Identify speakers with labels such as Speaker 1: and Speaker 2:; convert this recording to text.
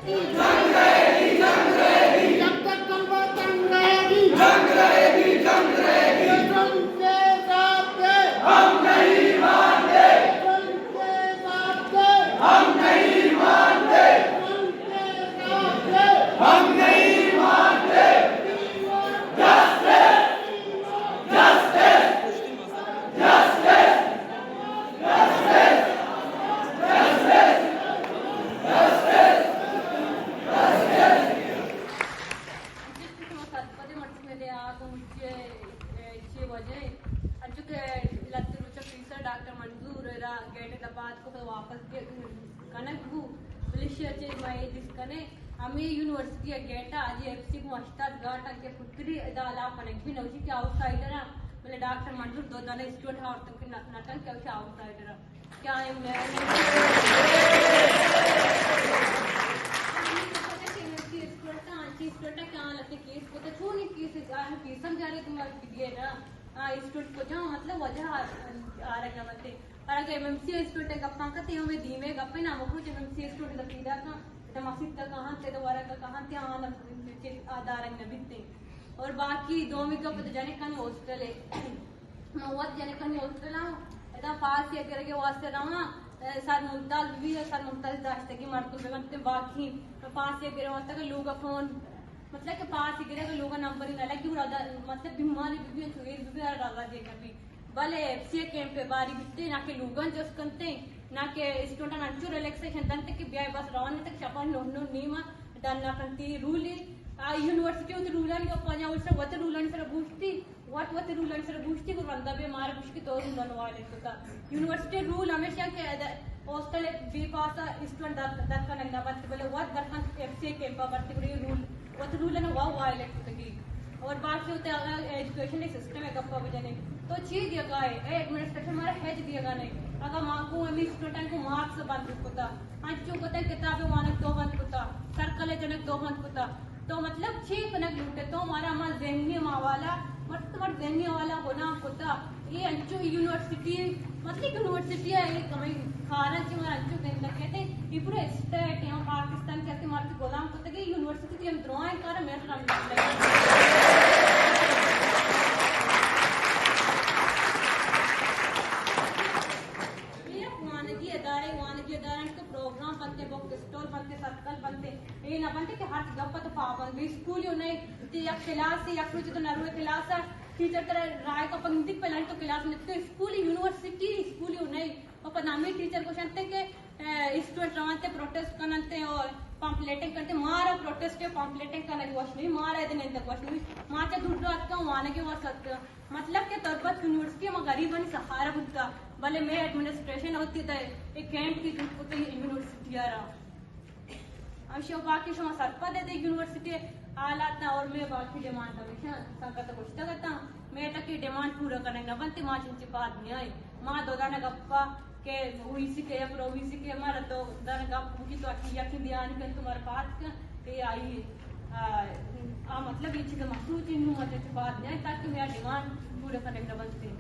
Speaker 1: जंग रहेगी, जंग रहेगी, जब तक तलवा तंग रहेगी, जंग रहेगी, जंग रहेगी, कसम के साथ दे, हम नहीं मानते, कसम के साथ दे, हम नहीं मानते, कसम के साथ दे, हम नहीं मानते, justice, justice, justice, justice, justice, justice, justice.
Speaker 2: ಪದೇ ಮಾಡಿದ್ಮೇಲೆ ಆಗೋ ಮುಂಚೆ ಇಚ್ಛೆ वजह अंचुके लत्ते रुचा प्रीसर डॉक्टर मंजूर रा गेट द बात को वापस के कनक बु मलेशिया चे मैं जिसकने हमें यूनिवर्सिटी गेट आज एफसी को अस्ताद गाट के पुत्री दाला कनेक्ट भी नौजी के आउटसाइडर मतलब डॉक्टर मंजूर दो दाने स्टूडेंट हाउस तक नाटन के आउटसाइडर क्या है मैं स्टूडेंट क्या लगते केस को तो छोड़ केस केस समझा रहे तुम्हारे दिए ना स्टूडेंट को जहाँ मतलब वजह आ रहा बच्चे और अगर एमएमसी स्टूडेंट गप्पा करते हैं हमें धीमे गप्पे ना मुझे एमएमसी स्टूडेंट का सीधा का मस्जिद का कहाँ थे दोबारा का कहाँ थे आना आधार नबिते और बाकी दो में कब तो जाने कहीं हॉस्टल है मैं जाने कहीं हॉस्टल आऊँ इतना पास ये करके वास्ते रहा सर मुमताज भी है सर मुमताज दाश्ते की मर्द पे बनते बाकी पास ये गिरे वास्ते का लोग फोन मतलब के पास ही गिरे लोग नंबर ही अलग क्यों रहा मतलब बीमारी भी सुगेर भी रहा देगा भी भले एफसीए कैंप पे बारी बिकते ना के लोगन जो करते ना के स्टूडेंट अंचू रिलैक्सेशन तंत्र के ब्याह बस रवाने तक छपन नो नीमा डन्ना कंती रूल यूनिवर्सिटी उत रूलन को पजा उस वत रूलन से बूस्ती वत रूलन से बूस्ती को बंदा बे मार बुश्की तो रूलन वाले तो यूनिवर्सिटी रूल हमेशा के हॉस्टल बी पास स्टूडेंट दर का नंगा बत बोले वत दरखान एफसीए कैंप बत रूल वत रूलन वा वायलेट की और बाकी होते एजुकेशन सिस्टम है गप्पा बजाने तो चीज दिया गया है एडमिनिस्ट्रेशन हमारा हेज दिया गया नहीं अगर माँ को एम स्टूडेंट को मार्क्स बंद होता आज जो होता है किताबें वानक दो बंद होता सर्कल जनक दो बंद होता तो मतलब छह कनक लूटे तो हमारा हमारा जहनी वाला मतलब जहनी वाला होना होता ये अंचू यूनिवर्सिटी मतलब यूनिवर्सिटी है ये कमी खाना जी हमारा अंचू कहते कहते ये पूरे स्टेट यहाँ पाकिस्तान कहते हमारे गोलाम होते कि यूनिवर्सिटी हम ड्रॉइंग कर मेरे नाम प्रोग्राम बनते बुक स्टॉल बनते सर्कल बनते ये ना बनते कि हर गप्पा तो पाबंद स्कूल यो नहीं या क्लास से या कुछ तो नरवे क्लास है टीचर तरह राय का पंक्ति पे लाइन तो क्लास में तो स्कूल यूनिवर्सिटी स्कूल यो नहीं और पनामी टीचर को जानते कि स्टूडेंट रवाते प्रोटेस्ट करते और पम्पलेटिंग करते मारा प्रोटेस्ट पम्पलेटिंग करने की वश नहीं मारा दिन तक वश नहीं माचा दूर का वाने के वश मतलब के तरबत यूनिवर्सिटी में गरीब नहीं सहारा बुद्धा भले मैं एडमिनिस्ट्रेशन होती तो एक कैंप की तो यूनिवर्सिटी आ रहा अवश्य बाकी शो सरपा दे दे यूनिवर्सिटी हालात ना और मैं बाकी डिमांड हमेशा संकट कुछ करता मैं तक की डिमांड पूरा करने ना बनती माँ चिंची बात नहीं आई माँ दो दाना गप्पा के ओईसी के या प्रोवीसी के हमारा तो दाना गप्पू की तो यकी ध्यान कर तुम्हारे पास के आई मतलब ये चीज़ महसूस इन मतलब बात नहीं ताकि मेरा डिमांड पूरा करने ना बनती